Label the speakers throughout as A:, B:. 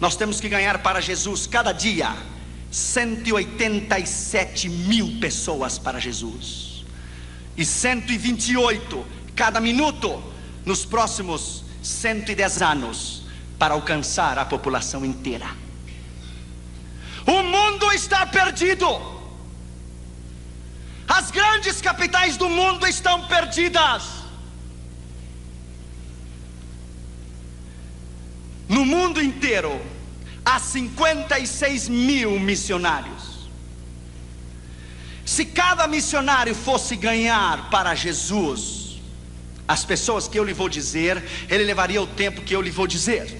A: Nós temos que ganhar para Jesus cada dia 187 mil pessoas para Jesus, e 128 cada minuto nos próximos 110 anos, para alcançar a população inteira. O mundo está perdido. As grandes capitais do mundo estão perdidas. No mundo inteiro há 56 mil missionários. Se cada missionário fosse ganhar para Jesus as pessoas que eu lhe vou dizer, ele levaria o tempo que eu lhe vou dizer.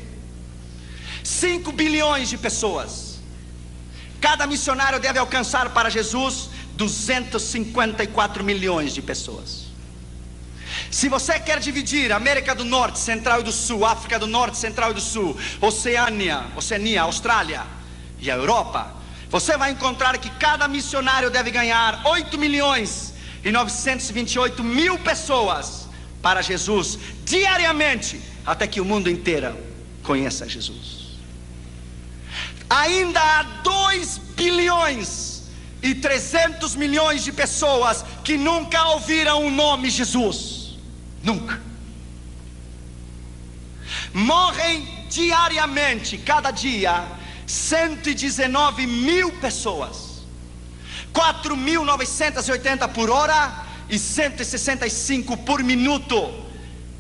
A: 5 bilhões de pessoas. Cada missionário deve alcançar para Jesus 254 milhões de pessoas. Se você quer dividir América do Norte, Central e do Sul, África do Norte, Central e do Sul, Oceania, Austrália e a Europa, você vai encontrar que cada missionário deve ganhar 8 milhões e 928 mil pessoas para Jesus diariamente, até que o mundo inteiro conheça Jesus. Ainda há 2 bilhões e 300 milhões de pessoas que nunca ouviram o nome Jesus. Nunca. Morrem diariamente, cada dia, 119 mil pessoas, 4.980 por hora e 165 por minuto,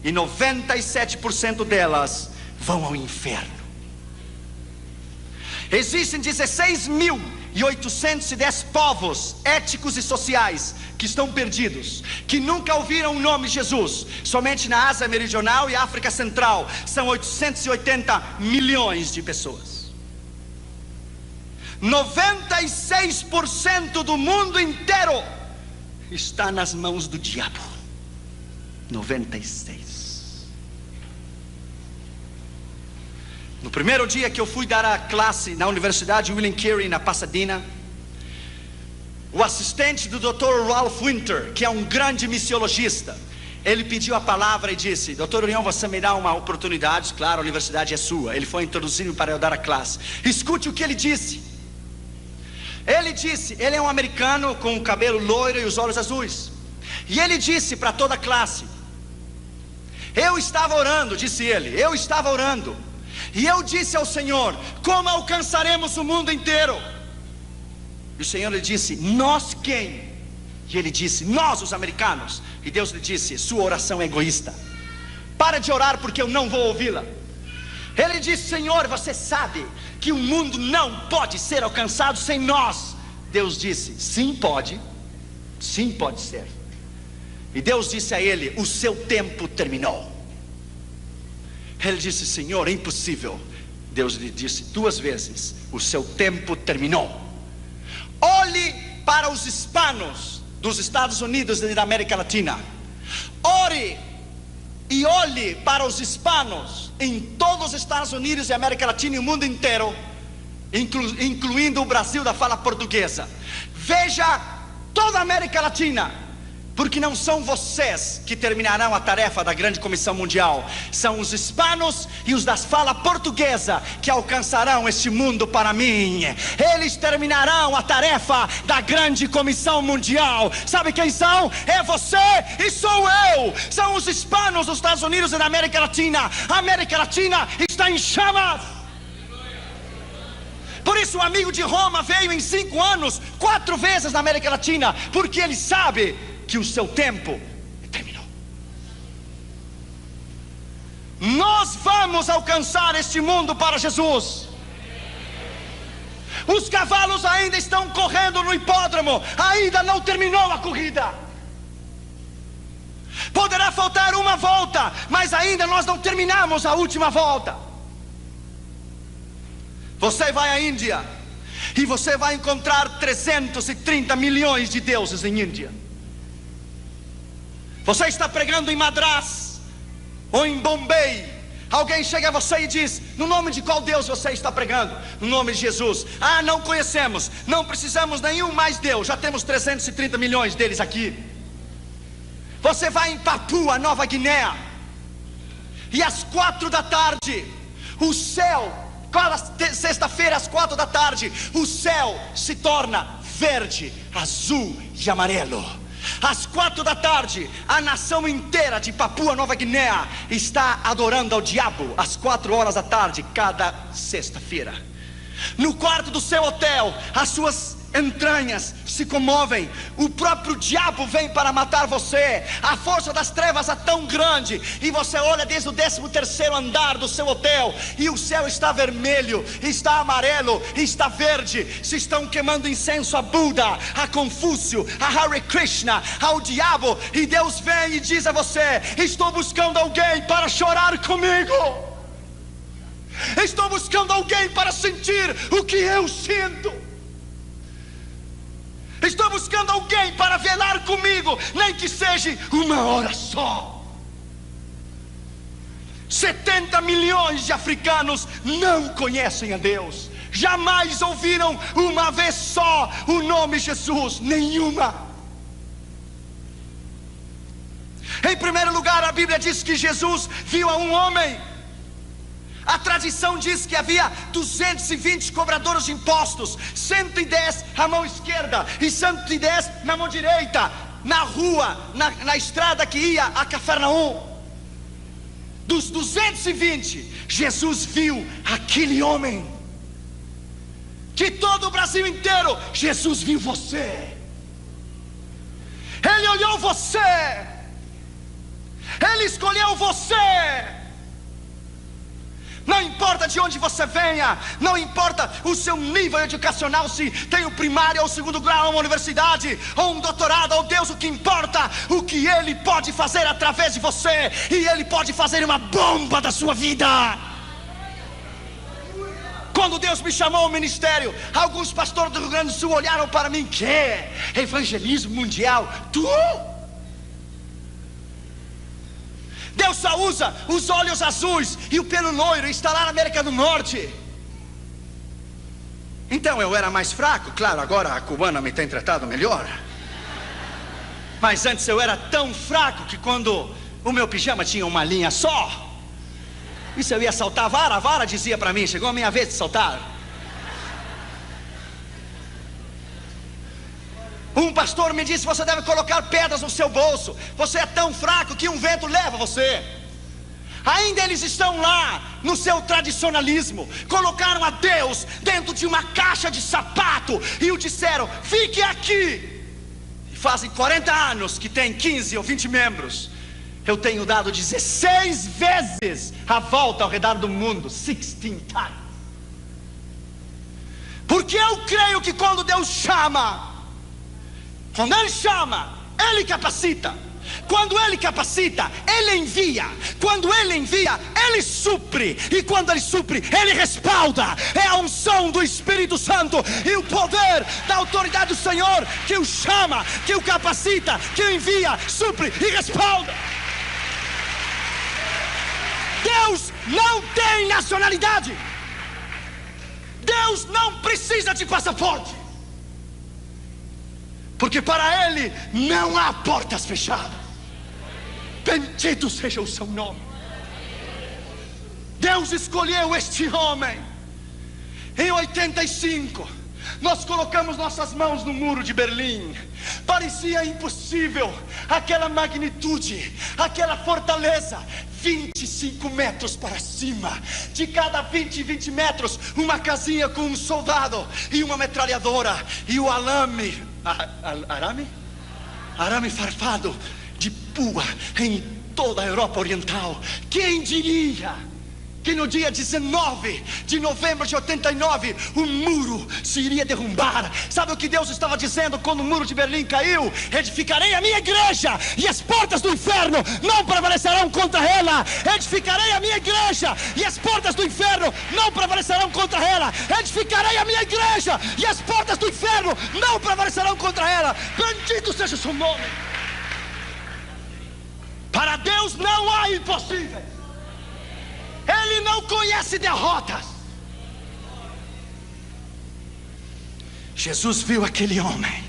A: e 97% delas vão ao inferno. Existem 16.810 povos étnicos e sociais que estão perdidos, que nunca ouviram o nome Jesus. Somente na Ásia Meridional e África Central são 880 milhões de pessoas. 96% do mundo inteiro está nas mãos do diabo. 96%. No primeiro dia que eu fui dar a classe na Universidade William Carey, na Pasadena, o assistente do Dr. Ralph Winter, que é um grande missiologista, ele pediu a palavra e disse: Dr. Orion, você me dá uma oportunidade? Claro, a universidade é sua. Ele foi introduzido para eu dar a classe. Escute o que ele disse. Ele disse, ele é um americano com o cabelo loiro e os olhos azuis, e ele disse para toda a classe: eu estava orando, disse ele, eu estava orando, e eu disse ao Senhor: como alcançaremos o mundo inteiro? E o Senhor lhe disse: nós quem? E ele disse: nós, os americanos. E Deus lhe disse: sua oração é egoísta, para de orar porque eu não vou ouvi-la. Ele disse: Senhor, você sabe que o mundo não pode ser alcançado sem nós. Deus disse: sim pode ser. E Deus disse a ele: o seu tempo terminou. Ele disse: Senhor, é impossível. Deus lhe disse 2 vezes: o seu tempo terminou. Olhe para os hispanos dos Estados Unidos e da América Latina. Ore e olhe para os hispanos em todos os Estados Unidos e América Latina e o mundo inteiro, incluindo o Brasil da fala portuguesa. Veja toda a América Latina, porque não são vocês que terminarão a tarefa da grande comissão mundial, são os hispanos e os da fala portuguesa que alcançarão este mundo para mim. Eles terminarão a tarefa da grande comissão mundial. Sabe quem são? É você e sou eu. São os hispanos dos Estados Unidos e da América Latina. A América Latina está em chamas. Por isso o amigo de Roma veio em 5 anos 4 vezes na América Latina, porque ele sabe que o seu tempo terminou. Nós vamos alcançar este mundo para Jesus. Os cavalos ainda estão correndo no hipódromo, ainda não terminou a corrida. Poderá faltar uma volta, mas ainda nós não terminamos a última volta. Você vai à Índia e você vai encontrar 330 milhões de deuses em Índia. Você está pregando em Madras ou em Bombay, alguém chega a você e diz: no nome de qual Deus você está pregando? No nome de Jesus. Ah, não conhecemos, não precisamos nenhum mais Deus, já temos 330 milhões deles aqui. Você vai em Papua Nova Guiné e às 4 da tarde o céu Cada sexta-feira às 4 da tarde, o céu se torna verde, azul e amarelo. Às 4 da tarde, a nação inteira de Papua Nova Guiné está adorando ao diabo. Às 4 horas da tarde, cada sexta-feira. No quarto do seu hotel, as suas entranhas se comovem. O próprio diabo vem para matar você. A força das trevas é tão grande, e você olha desde o 13º andar do seu hotel, e o céu está vermelho, está amarelo, está verde. Se estão queimando incenso a Buda, a Confúcio, a Hare Krishna, ao diabo. E Deus vem e diz a você: estou buscando alguém para chorar comigo. Estou buscando alguém para sentir o que eu sinto. Estou buscando alguém para velar comigo, nem que seja 1 hora só. 70 milhões de africanos não conhecem a Deus. Jamais ouviram uma vez só o nome Jesus. Nenhuma. Em primeiro lugar, a Bíblia diz que Jesus viu a um homem. A tradição diz que havia 220 cobradores de impostos, 110 à mão esquerda e 110 na mão direita, na rua, na estrada que ia a Cafarnaum. Dos 220, Jesus viu aquele homem. Que todo o Brasil inteiro, Jesus viu você. Ele olhou você. Ele escolheu você. Não importa de onde você venha, não importa o seu nível educacional, se tem o primário ou o 2º grau, uma universidade ou um doutorado, ou Deus, o que importa, o que Ele pode fazer através de você. E Ele pode fazer uma bomba da sua vida. Quando Deus me chamou ao ministério, alguns pastores do Rio Grande do Sul olharam para mim: que evangelismo mundial? Tu? Deus só usa os olhos azuis e o pelo loiro, está lá na América do Norte. Então eu era mais fraco, claro, agora a cubana me tem tratado melhor. Mas antes eu era tão fraco que quando o meu pijama tinha uma linha só, e se eu ia saltar a vara dizia para mim: chegou a minha vez de saltar. Um pastor me disse: você deve colocar pedras no seu bolso. Você é tão fraco que um vento leva você. Ainda eles estão lá no seu tradicionalismo. Colocaram a Deus dentro de uma caixa de sapato e o disseram: fique aqui. E fazem 40 anos que tem 15 ou 20 membros. Eu tenho dado 16 vezes a volta ao redor do mundo. 16 times. Porque eu creio que quando Deus chama, quando Ele chama, Ele capacita. Quando Ele capacita, Ele envia. Quando Ele envia, Ele supre. E quando Ele supre, Ele respalda. É a unção do Espírito Santo e o poder da autoridade do Senhor que o chama, que o capacita, que o envia, supre e respalda. Deus não tem nacionalidade. Deus não precisa de passaporte. Porque para Ele não há portas fechadas. Bendito seja o seu nome. Deus escolheu este homem. Em 85, nós colocamos nossas mãos no muro de Berlim. Parecia impossível, aquela magnitude, aquela fortaleza. 25 metros para cima. De cada 20 metros, uma casinha com um soldado e uma metralhadora. E o arame farpado de pua em toda a Europa Oriental. Quem diria que no dia 19 de novembro de 89 o muro se iria derrubar? Sabe o que Deus estava dizendo quando o muro de Berlim caiu? Edificarei a minha igreja e as portas do inferno não prevalecerão contra ela. Edificarei a minha igreja e as portas do inferno não prevalecerão contra ela. Edificarei a minha igreja e as portas do inferno não prevalecerão contra ela. Bendito seja o seu nome. Para Deus não há impossíveis. Ele não conhece derrotas. Jesus viu aquele homem.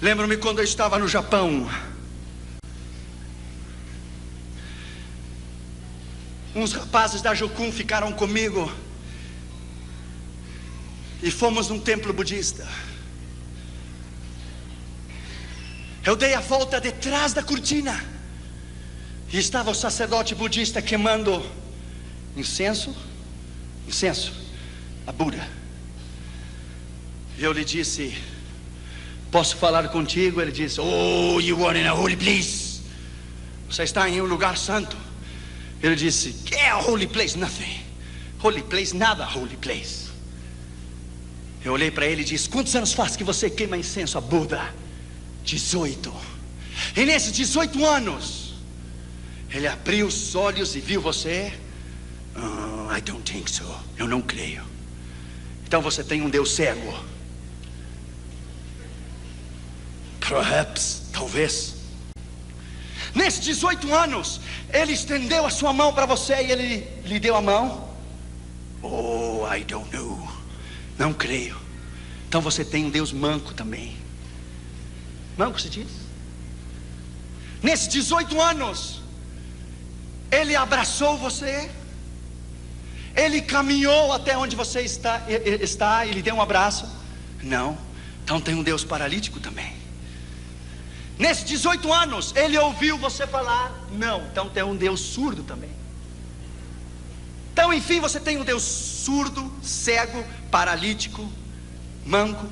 A: Lembro-me quando eu estava no Japão. uns rapazes da Jocum ficaram comigo e fomos num templo budista. Eu dei a volta detrás da cortina e estava o sacerdote budista queimando incenso a Buda. E eu lhe disse: posso falar contigo? Ele disse: oh, you are in a holy place. Você está em um lugar santo. Ele disse: que é holy place? Nothing. Holy place, nada holy place. Eu olhei para ele e disse: quantos anos faz que você queima incenso a Buda? 18. E nesses 18 anos ele abriu os olhos e viu você. Oh, I don't think so. Eu não creio. Então você tem um Deus cego. Perhaps, talvez. Nesses 18 anos ele estendeu a sua mão para você e ele lhe deu a mão. Oh, I don't know. Não creio. Então você tem um Deus manco também. Manco se diz? Nesses 18 anos ele abraçou você, ele caminhou até onde você está e lhe deu um abraço? Não. Então tem um Deus paralítico também. Nesses 18 anos ele ouviu você falar? Não. Então tem um Deus surdo também. Então enfim você tem um Deus surdo, cego, paralítico, manco.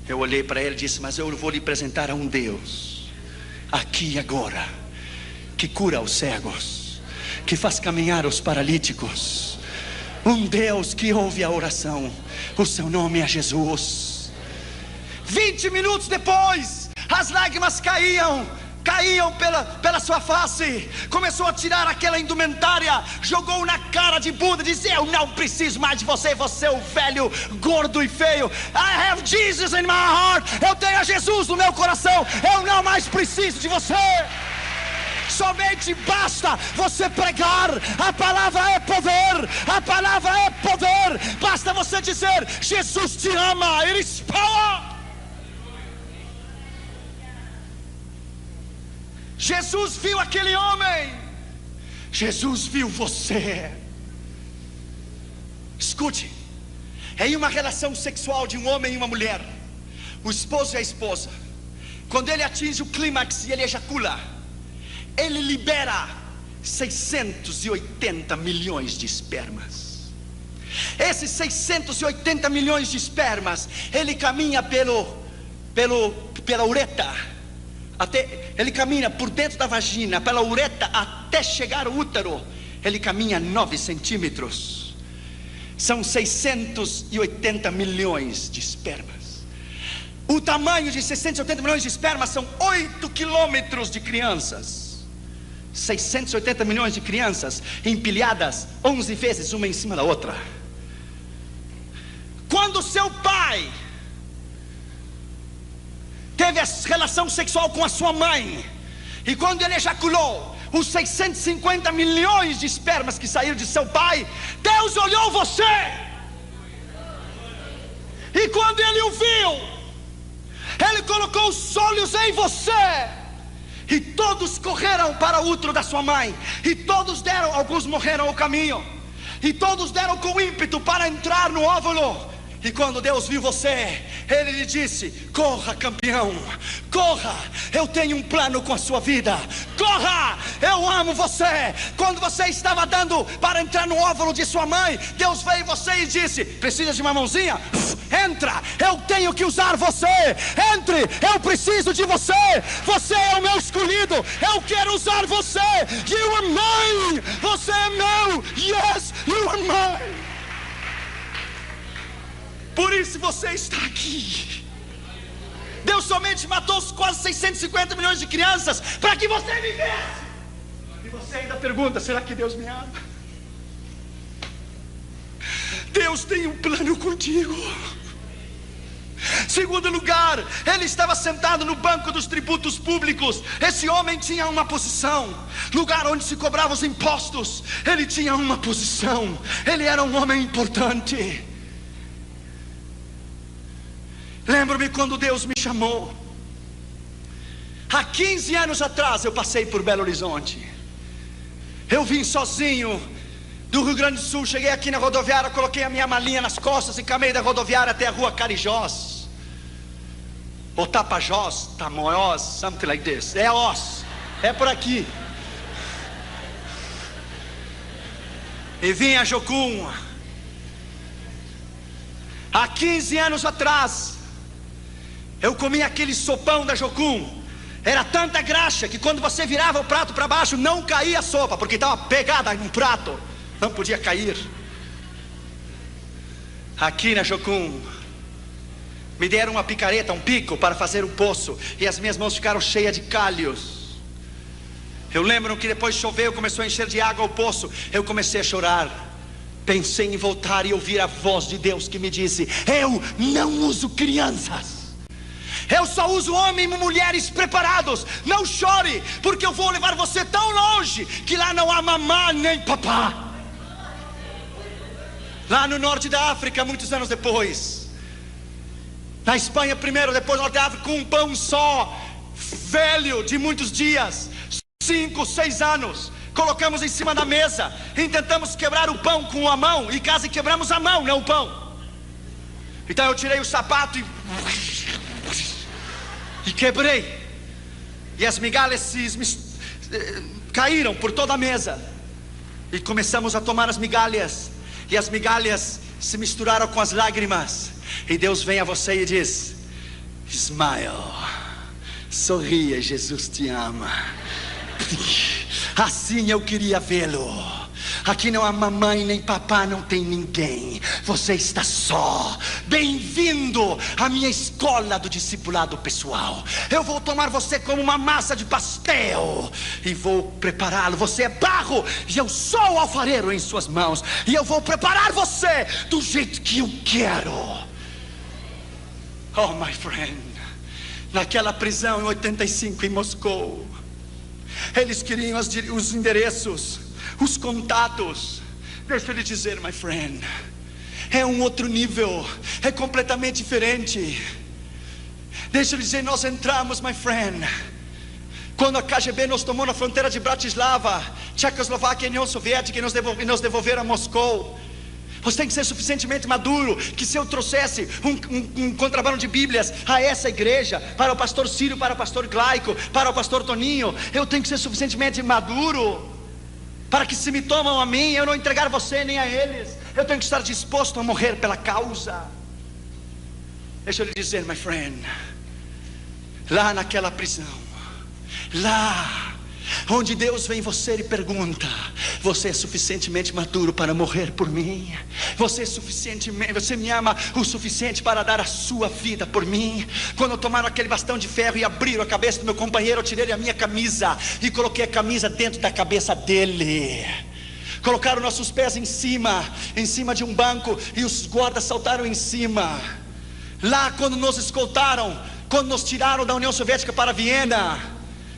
A: Eu olhei para ele e disse: mas eu vou lhe apresentar a um Deus aqui e agora, que cura os cegos, que faz caminhar os paralíticos, um Deus que ouve a oração. O seu nome é Jesus. 20 minutos depois, as lágrimas caíam pela sua face. Começou a tirar aquela indumentária, jogou na cara de Buda, disse: eu não preciso mais de você, você é o velho, gordo e feio. I have Jesus in my heart. Eu tenho a Jesus no meu coração. Eu não mais preciso de você. Somente basta você pregar. A palavra é poder. A palavra é poder. Basta você dizer: Jesus te ama. It is power. Jesus viu aquele homem. Jesus viu você. Escute, em uma relação sexual de um homem e uma mulher, o esposo e a esposa, quando ele atinge o clímax e ele ejacula, ele libera 680 milhões de espermas. Esses 680 milhões de espermas, ele caminha pela uretra. Ele caminha por dentro da vagina, pela uretra, até chegar ao útero. Ele caminha 9 centímetros. São 680 milhões de espermas. O tamanho de 680 milhões de espermas são 8 quilômetros de crianças. 680 milhões de crianças empilhadas 11 vezes uma em cima da outra. Quando seu pai teve relação sexual com a sua mãe, e quando ele ejaculou, os 650 milhões de espermas que saíram de seu pai, Deus olhou você, e quando ele o viu, ele colocou os olhos em você, e todos correram para o útero da sua mãe, e todos deram, alguns morreram ao caminho, e todos deram com ímpeto para entrar no óvulo. E quando Deus viu você, Ele lhe disse: corra, campeão, corra, eu tenho um plano com a sua vida. Corra, eu amo você. Quando você estava dando para entrar no óvulo de sua mãe, Deus veio em você e disse: precisa de uma mãozinha? Entra, eu tenho que usar você. Entre, eu preciso de você. Você é o meu escolhido, eu quero usar você. You are mine, você é meu. Yes, you are mine. Por isso você está aqui. Deus somente matou os quase 650 milhões de crianças para que você vivesse. E você ainda pergunta: será que Deus me ama? Deus tem um plano contigo. Segundo lugar, ele estava sentado no banco dos tributos públicos. Esse homem tinha uma posição, lugar onde se cobravam os impostos. Ele tinha uma posição, ele era um homem importante. Lembro-me quando Deus me chamou. Há 15 anos atrás eu passei por Belo Horizonte. Eu vim sozinho do Rio Grande do Sul, cheguei aqui na rodoviária, coloquei a minha malinha nas costas e caminhei da rodoviária até a rua Carijós, ou Tapajós, Tamoiós, something like this. É Oz, é por aqui. E vim a Jocum. Há 15 anos atrás, eu comi aquele sopão da Jocum. Era tanta graxa que quando você virava o prato para baixo, não caía a sopa, porque estava pegada no prato, não podia cair. Aqui na Jocum, me deram uma picareta, um pico para fazer um poço, e as minhas mãos ficaram cheias de calhos. Eu lembro que depois choveu, começou a encher de água o poço. Eu comecei a chorar. Pensei em voltar e ouvir a voz de Deus que me disse: eu não uso crianças, eu só uso homens e mulheres preparados. Não chore, porque eu vou levar você tão longe que lá não há mamá nem papá. Lá no norte da África, muitos anos depois, na Espanha primeiro, depois no norte da África, com um pão só, velho de muitos dias, 5, 6 anos, colocamos em cima da mesa e tentamos quebrar o pão com a mão, e quase quebramos a mão, não o pão. Então eu tirei o sapato e quebrei, e as migalhas caíram por toda a mesa, e começamos a tomar as migalhas, e as migalhas se misturaram com as lágrimas, e Deus vem a você e diz: smile, sorria, Jesus te ama. Assim eu queria vê-lo. Aqui não há mamãe nem papá, não tem ninguém. Você está só. Bem-vindo à minha escola do discipulado pessoal. Eu vou tomar você como uma massa de pastel e vou prepará-lo. Você é barro e eu sou o alfareiro em suas mãos, e eu vou preparar você do jeito que eu quero. Oh, my friend, naquela prisão em 85 em Moscou, eles queriam os endereços, os contatos. Deixa eu lhe dizer, my friend, é um outro nível, é completamente diferente. Deixa eu lhe dizer, nós entramos, my friend, quando a KGB nos tomou na fronteira de Bratislava, Tchecoslováquia e União Soviética, e nos devolveram a Moscou. Você tem que ser suficientemente maduro, que se eu trouxesse um contrabando de Bíblias a essa igreja, para o pastor Círio, para o pastor Glaico, para o pastor Toninho, eu tenho que ser suficientemente maduro, para que se me tomam a mim, eu não entregar você nem a eles. Eu tenho que estar disposto a morrer pela causa. Deixa eu lhe dizer, my friend, lá naquela prisão, lá onde Deus vem em você e pergunta: você é suficientemente maduro para morrer por mim? Você me ama o suficiente para dar a sua vida por mim? Quando tomaram aquele bastão de ferro e abriram a cabeça do meu companheiro, eu tirei a minha camisa e coloquei a camisa dentro da cabeça dele. Colocaram nossos pés em cima de um banco, e os guardas saltaram em cima. Lá quando nos escoltaram, quando nos tiraram da União Soviética para Viena,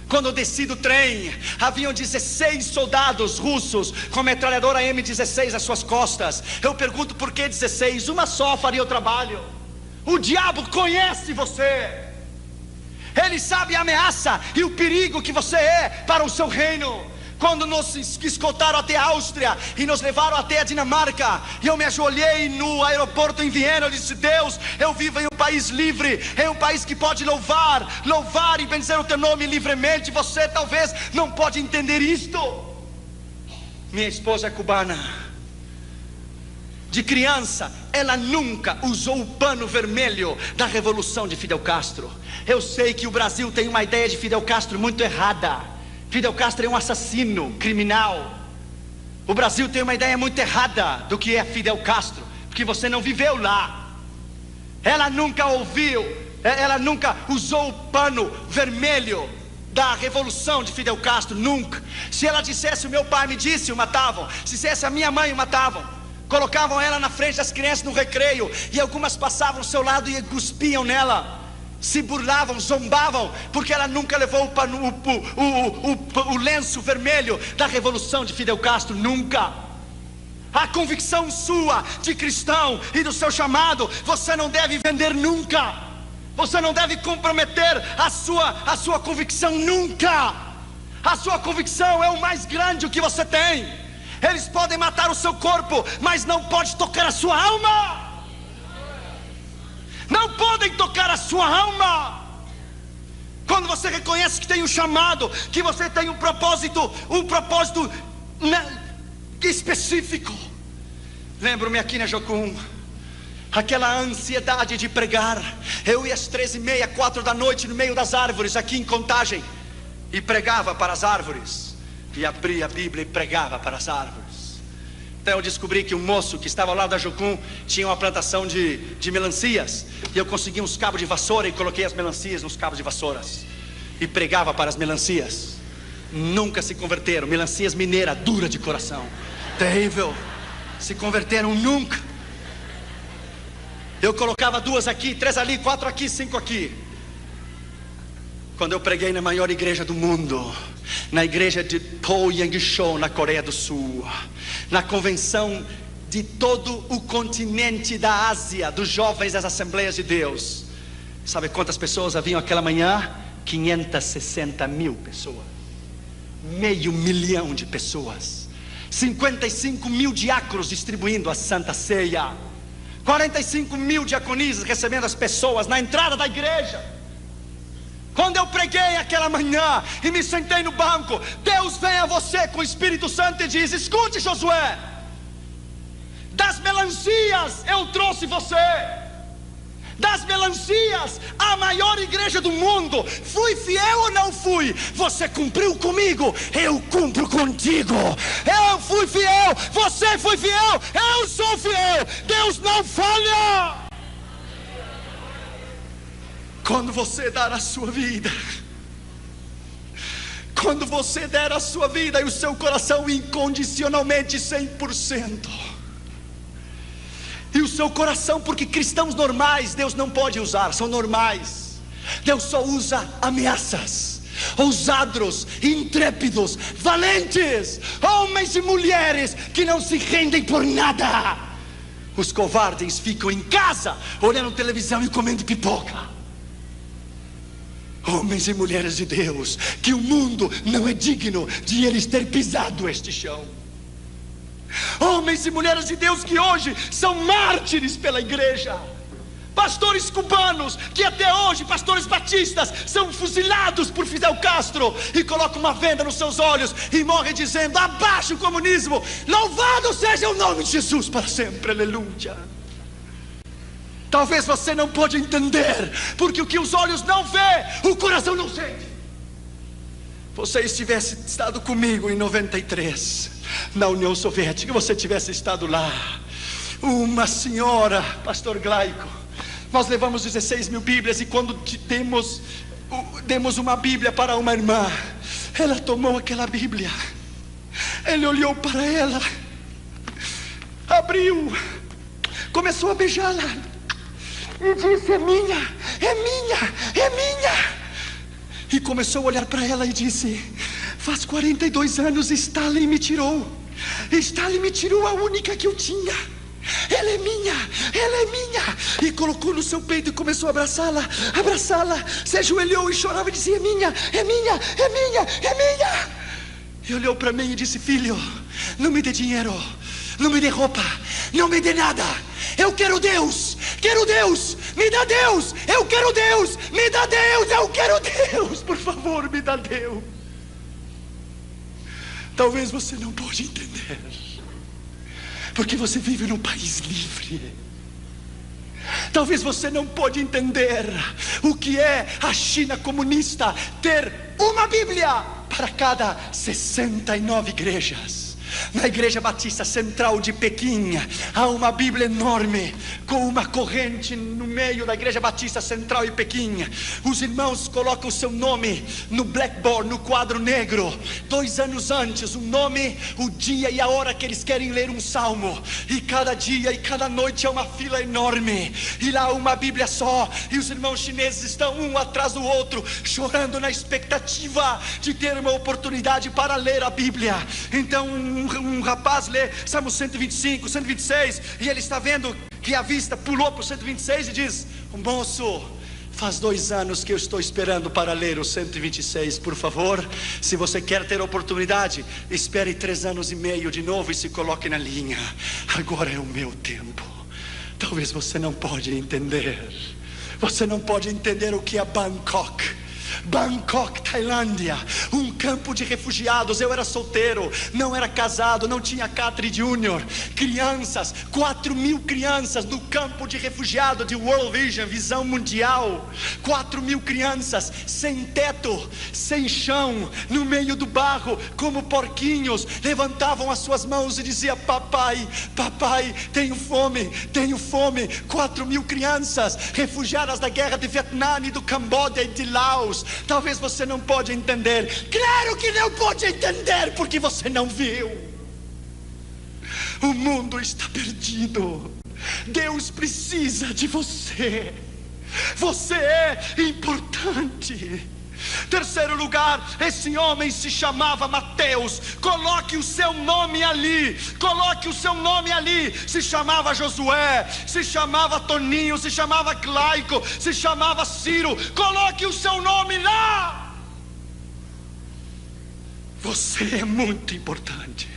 A: quando eu desci do trem, haviam 16 soldados russos com metralhadora M16 às suas costas. Eu pergunto, por que 16? Uma só faria o trabalho. O diabo conhece você. Ele sabe a ameaça e o perigo que você é para o seu reino. Quando nos escoltaram até a Áustria e nos levaram até a Dinamarca, e eu me ajoelhei no aeroporto em Viena, eu disse: Deus, eu vivo em um país livre, em um país que pode louvar e benzer o teu nome livremente. Você talvez não pode entender isto. Minha esposa é cubana. De criança, ela nunca usou o pano vermelho da revolução de Fidel Castro. Eu sei que o Brasil tem uma ideia de Fidel Castro muito errada. Fidel Castro é um assassino, criminal. O Brasil tem uma ideia muito errada do que é Fidel Castro, porque você não viveu lá. Ela nunca usou o pano vermelho da revolução de Fidel Castro, nunca. Se ela dissesse: o meu pai me disse, o matavam. Se dissesse: a minha mãe, o matavam. Colocavam ela na frente das crianças no recreio, e algumas passavam ao seu lado e cuspiam nela, se burlavam, zombavam, porque ela nunca levou o lenço vermelho da revolução de Fidel Castro, nunca. A convicção sua de cristão e do seu chamado, você não deve vender nunca. Você não deve comprometer a sua convicção nunca. A sua convicção é o mais grande o que você tem. Eles podem matar o seu corpo, mas não pode tocar a sua alma. Não podem tocar a sua alma. Quando você reconhece que tem um chamado, que você tem um propósito específico. Lembro-me aqui na Jocum, aquela ansiedade de pregar. Eu ia às 13h30, 4 da noite, no meio das árvores, aqui em Contagem, e pregava para as árvores, e abria a Bíblia e pregava para as árvores. Então eu descobri que um moço que estava ao lado da Jocum tinha uma plantação de melancias, e eu consegui uns cabos de vassoura e coloquei as melancias nos cabos de vassouras e pregava para as melancias. Nunca se converteram. Melancias mineira, dura de coração, terrível. Se converteram nunca. Eu colocava 2 aqui, 3 ali, 4 aqui, 5 aqui. Quando eu preguei na maior igreja do mundo, na igreja de Po Yang-shou, na Coreia do Sul, na convenção de todo o continente da Ásia, dos jovens das Assembleias de Deus, sabe quantas pessoas haviam aquela manhã? 560 mil pessoas. 500 mil de pessoas. 55 mil diáconos distribuindo a Santa Ceia. 45 mil diaconisas recebendo as pessoas na entrada da igreja. Quando eu preguei aquela manhã e me sentei no banco, Deus vem a você com o Espírito Santo e diz: escute, Josué, das melancias eu trouxe você. Das melancias, a maior igreja do mundo. Fui fiel ou não fui? Você cumpriu comigo, eu cumpro contigo. Eu fui fiel, você foi fiel, eu sou fiel. Deus não falha. Quando você dar a sua vida, quando você der a sua vida e o seu coração incondicionalmente 100%, e o seu coração, porque cristãos normais Deus não pode usar, são normais. Deus só usa ameaças, ousados, intrépidos, valentes, homens e mulheres que não se rendem por nada. Os covardes ficam em casa olhando televisão e comendo pipoca. Homens e mulheres de Deus, que o mundo não é digno de eles ter pisado este chão. Homens e mulheres de Deus que hoje são mártires pela igreja. Pastores cubanos que até hoje, pastores batistas, são fuzilados por Fidel Castro e colocam uma venda nos seus olhos e morrem dizendo: abaixo o comunismo, louvado seja o nome de Jesus para sempre, aleluia. Talvez você não pode entender, porque o que os olhos não vê, o coração não sente. Você tivesse estado comigo em 93, na União Soviética, você tivesse estado lá, uma senhora, pastor Glaico, nós levamos 16 mil Bíblias, e quando demos uma Bíblia para uma irmã, ela tomou aquela Bíblia, ele olhou para ela, abriu, começou a beijá-la e disse: é minha, é minha, é minha. E começou a olhar para ela e disse: faz 42 anos Stalin me tirou. Stalin me tirou a única que eu tinha. Ela é minha, ela é minha. E colocou no seu peito e começou a abraçá-la, abraçá-la. Se ajoelhou e chorava e dizia: é minha, é minha, é minha, é minha. E olhou para mim e disse: filho, não me dê dinheiro, não me dê roupa, não me dê nada. Eu quero Deus, me dá Deus, eu quero Deus, me dá Deus, eu quero Deus, por favor, me dá Deus. Talvez você não pode entender, porque você vive num país livre. Talvez você não pode entender o que é a China comunista ter uma Bíblia para cada 69 igrejas. Na Igreja Batista Central de Pequim há uma Bíblia enorme, com uma corrente no meio da Igreja Batista Central de Pequim. Os irmãos colocam o seu nome no blackboard, no quadro negro, 2 anos antes, o nome, o dia e a hora que eles querem ler um salmo. E cada dia e cada noite é uma fila enorme, e lá uma Bíblia só, e os irmãos chineses estão um atrás do outro, chorando na expectativa de ter uma oportunidade para ler a Bíblia. Então um rapaz lê Salmo 125, 126, e ele está vendo que a vista pulou para o 126 e diz: moço, Faz 2 anos que eu estou esperando para ler o 126. Por favor, se você quer ter oportunidade, espere 3 anos e meio de novo e se coloque na linha. Agora é o meu tempo. Talvez você não pode entender. Você não pode entender o que é Bangkok. Bangkok, Tailândia, um campo de refugiados. Eu era solteiro, não era casado, não tinha Catri Júnior. Crianças, 4.000 crianças no campo de refugiados de World Vision, visão mundial. 4.000 crianças, sem teto, sem chão, no meio do barro, como porquinhos. Levantavam as suas mãos e diziam: papai, papai, tenho fome, tenho fome. 4.000 crianças, refugiadas da guerra de Vietnã e do Camboja e de Laos. Talvez você não pode entender. Claro que não pode entender, porque você não viu. O mundo está perdido. Deus precisa de você. Você é importante. Terceiro lugar, esse homem se chamava Mateus. Coloque o seu nome ali. Coloque o seu nome ali. Se chamava Josué, se chamava Toninho, se chamava Claico, se chamava Ciro. Coloque o seu nome lá. Você é muito importante.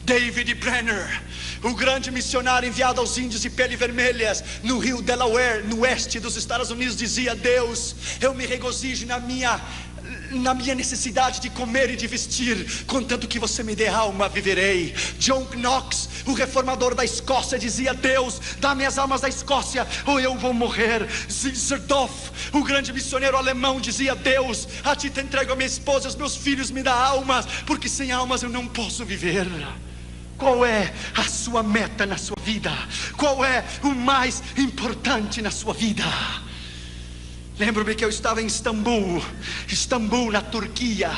A: David Brenner, o grande missionário enviado aos índios de pele vermelhas no rio Delaware, no oeste dos Estados Unidos, dizia: Deus, eu me regozijo na minha necessidade de comer e de vestir, contanto que você me dê alma, viverei. John Knox, o reformador da Escócia, dizia: Deus, dá-me as almas da Escócia ou eu vou morrer. Zizerdorf, o grande missionário alemão, dizia: Deus, a ti te entrego a minha esposa e os meus filhos, me dá almas, porque sem almas eu não posso viver. Qual é a sua meta na sua vida? Qual é o mais importante na sua vida? Lembro-me que eu estava em Istambul, na Turquia.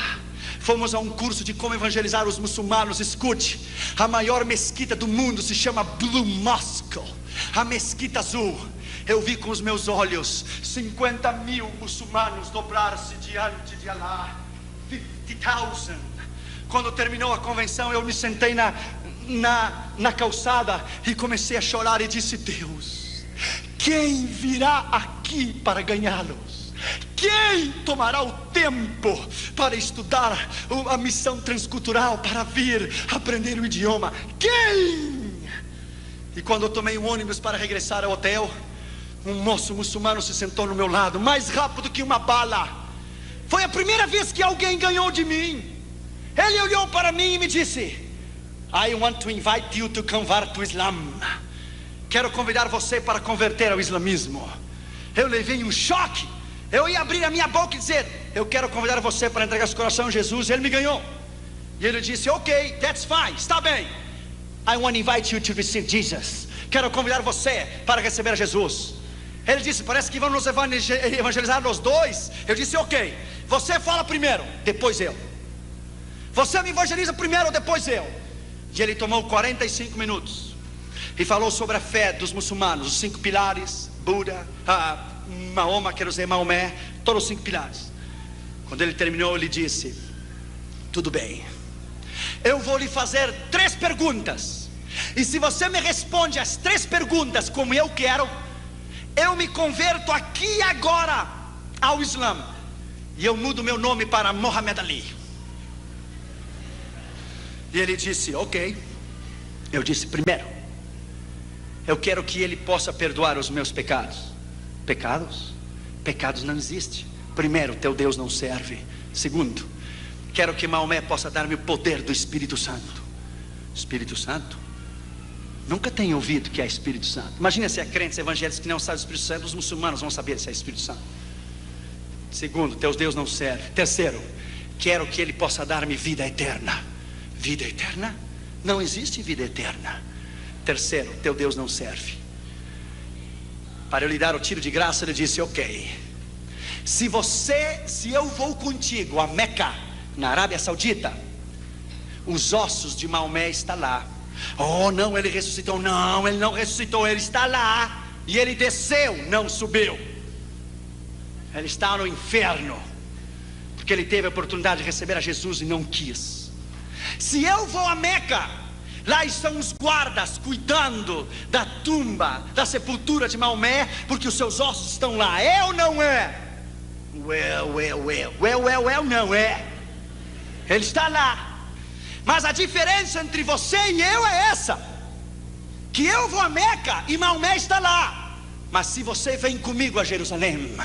A: Fomos a um curso de como evangelizar os muçulmanos. Escute, a maior mesquita do mundo se chama Blue Mosque, a mesquita azul. Eu vi com os meus olhos 50.000 muçulmanos dobrar-se diante de Allah. 50.000. Quando terminou a convenção, eu me sentei na calçada e comecei a chorar e disse: Deus, quem virá aqui para ganhá-los? Quem tomará o tempo para estudar a missão transcultural, para vir aprender o idioma? Quem? E quando eu tomei um ônibus para regressar ao hotel, um moço muçulmano se sentou no meu lado, mais rápido que uma bala. Foi a primeira vez que alguém ganhou de mim. Ele olhou para mim e me disse: I want to invite you to convert to Islam. Quero convidar você para converter ao islamismo. Eu levei um choque. Eu ia abrir a minha boca e dizer: eu quero convidar você para entregar seu coração a Jesus. Ele me ganhou. E ele disse: ok, that's fine, está bem. I want to invite you to receive Jesus. Quero convidar você para receber a Jesus. Ele disse: parece que vão nos evangelizar nós dois. Eu disse: ok, você fala primeiro, depois eu. Você me evangeliza primeiro, depois eu. E ele tomou 45 minutos e falou sobre a fé dos muçulmanos, os 5 pilares, Buda, Mahoma, quero dizer Maomé, todos os 5 pilares. Quando ele terminou, ele disse: tudo bem, eu vou lhe fazer 3 perguntas, e se você me responde as 3 perguntas como eu quero, eu me converto aqui e agora ao Islã, e eu mudo meu nome para Muhammad Ali. E ele disse: ok. Eu disse: primeiro, eu quero que ele possa perdoar os meus pecados. Pecados? Pecados não existem. Primeiro, teu Deus não serve. Segundo, quero que Maomé possa dar-me o poder do Espírito Santo. Espírito Santo? Nunca tenho ouvido que é Espírito Santo. Imagina se é crentes evangélicos que não sabem o Espírito Santo. Os muçulmanos vão saber se é Espírito Santo. Segundo, teu Deus não serve. Terceiro, quero que ele possa dar-me vida eterna. Vida eterna? Não existe vida eterna. Terceiro, teu Deus não serve. Para eu lhe dar o tiro de graça, ele disse: ok, se eu vou contigo a Meca, na Arábia Saudita, os ossos de Maomé estão lá. Oh não, ele ressuscitou. Não, ele não ressuscitou, ele está lá. E ele desceu, não subiu. Ele está no inferno, porque ele teve a oportunidade de receber a Jesus e não quis. Se eu vou a Meca, Lá estão os guardas cuidando da tumba, da sepultura de Maomé, porque os seus ossos estão lá. É ou não é? Não é. Ele está lá. Mas a diferença entre você e eu é essa: que eu vou a Meca e Maomé está lá. Mas se você vem comigo a Jerusalém,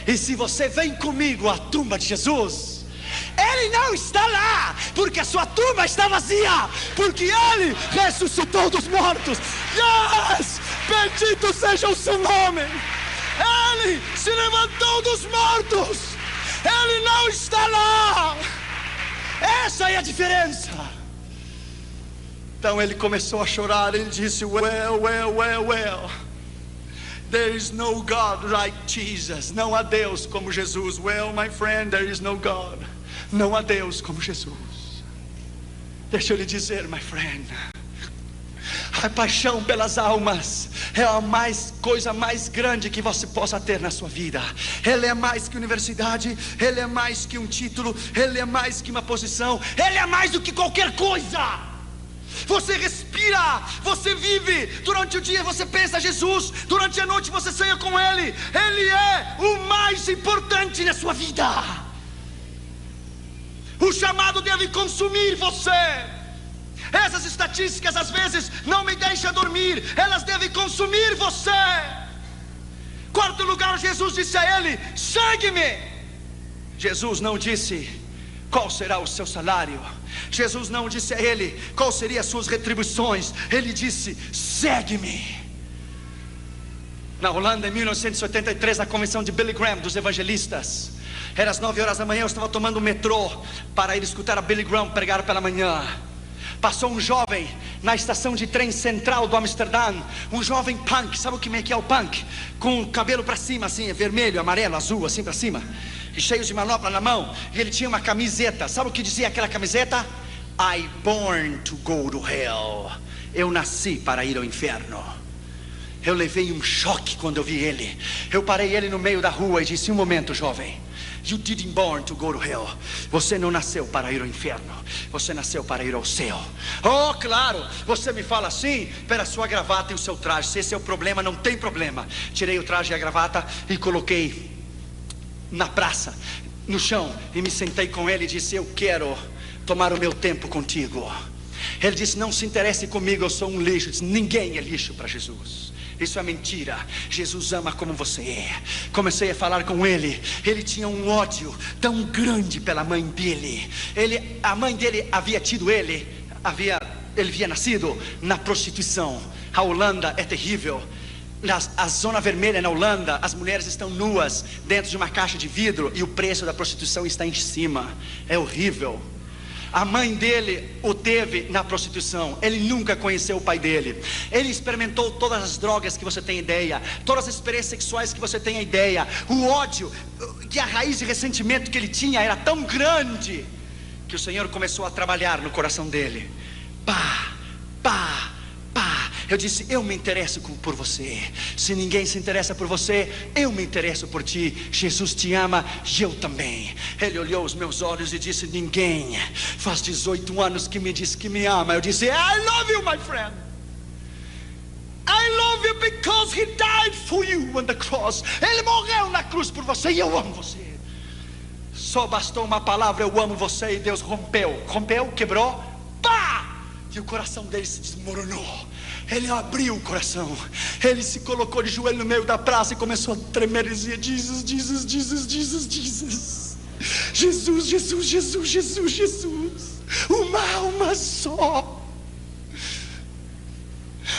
A: e se você vem comigo à tumba de Jesus, Ele não está lá, porque a sua tumba está vazia, porque Ele ressuscitou dos mortos. Yes! Bendito seja o seu nome. Ele se levantou dos mortos. Ele não está lá. Essa é a diferença. Então ele começou a chorar. Ele disse: well, there is no God like Jesus. Não há Deus como Jesus. Well, my friend, there is no God. Não há Deus como Jesus. Deixa eu lhe dizer, my friend, a paixão pelas almas é a coisa mais grande que você possa ter na sua vida. Ele é mais que universidade, ele é mais que um título, ele é mais que uma posição, ele é mais do que qualquer coisa. Você respira, você vive. Durante o dia você pensa Jesus, durante a noite você sonha com Ele. Ele é o mais importante na sua vida. O chamado deve consumir você. Essas estatísticas às vezes não me deixam dormir. Elas devem consumir você. Quarto lugar, Jesus disse a ele: segue-me. Jesus não disse qual será o seu salário. Jesus não disse a ele qual seriam as suas retribuições. Ele disse: segue-me. Na Holanda, em 1983, na convenção de Billy Graham, dos evangelistas, era às 9 horas da manhã. Eu estava tomando o metrô para ir escutar a Billy Graham pregar pela manhã. Passou um jovem na estação de trem central do Amsterdã. Um jovem punk, sabe o que é o punk? Com o cabelo para cima assim, vermelho, amarelo, azul, assim para cima, e cheio de manopla na mão. E ele tinha uma camiseta. Sabe o que dizia aquela camiseta? I born to go to hell. Eu nasci para ir ao inferno. Eu levei um choque quando eu vi ele. Eu parei ele no meio da rua e disse: um momento, jovem, you didn't born to go to hell. Você não nasceu para ir ao inferno, você nasceu para ir ao céu. Oh, claro, você me fala assim pela sua gravata e o seu traje. Se esse é o problema, não tem problema. Tirei o traje e a gravata e coloquei na praça, no chão, e me sentei com ele e disse: eu quero tomar o meu tempo contigo. Ele disse: não se interesse comigo, eu sou um lixo. Eu disse: ninguém é lixo para Jesus. Isso é mentira. Jesus ama como você é. Comecei a falar com ele. Ele tinha um ódio tão grande pela mãe dele. A mãe dele havia tido ele havia nascido na prostituição. A Holanda é terrível. A zona vermelha na Holanda, as mulheres estão nuas dentro de uma caixa de vidro e o preço da prostituição está em cima. É horrível. A mãe dele o teve na prostituição. Ele nunca conheceu o pai dele. Ele experimentou todas as drogas que você tem ideia, todas as experiências sexuais que você tem ideia. O ódio, que a raiz de ressentimento que ele tinha era tão grande, que o Senhor começou a trabalhar no coração dele. Pá. Eu disse: eu me interesso por você. Se ninguém se interessa por você, eu me interesso por ti. Jesus te ama e eu também. Ele olhou os meus olhos e disse: ninguém faz 18 anos que me diz que me ama. Eu disse: I love you, my friend. I love you because he died for you on the cross. Ele morreu na cruz por você e eu amo você. Só bastou uma palavra: eu amo você, e Deus rompeu, quebrou, pá! E o coração dele se desmoronou. Ele abriu o coração. Ele se colocou de joelho no meio da praça e começou a tremer e dizia: Jesus, Jesus, Jesus, Jesus, Jesus. Jesus, Jesus, Jesus, Jesus, Jesus. Uma alma só.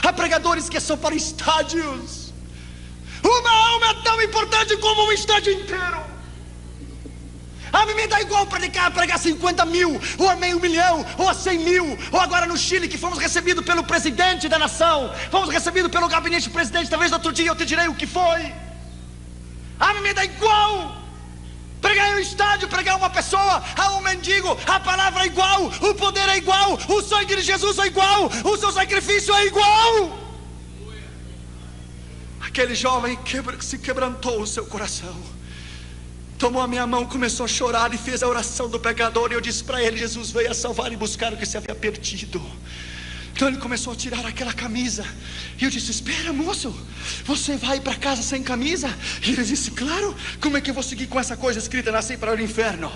A: Há pregadores que são para estádios. Uma alma é tão importante como um estádio inteiro. A mim me dá igual pregar 50 mil, ou a meio milhão, ou a 100 mil. Ou agora no Chile, que fomos recebidos pelo presidente da nação, fomos recebidos pelo gabinete do presidente. Talvez outro dia eu te direi o que foi. A mim me dá igual pregar em um estádio, pregar uma pessoa, a um mendigo. A palavra é igual, o poder é igual, o sangue de Jesus é igual, o seu sacrifício é igual. Aquele jovem se quebrantou o seu coração, tomou a minha mão, começou a chorar e fez a oração do pecador. E eu disse para ele: Jesus veio a salvar e buscar o que se havia perdido. Então ele começou a tirar aquela camisa. E eu disse: espera, moço, você vai para casa sem camisa? E ele disse: claro, como é que eu vou seguir com essa coisa escrita: nasci para o inferno?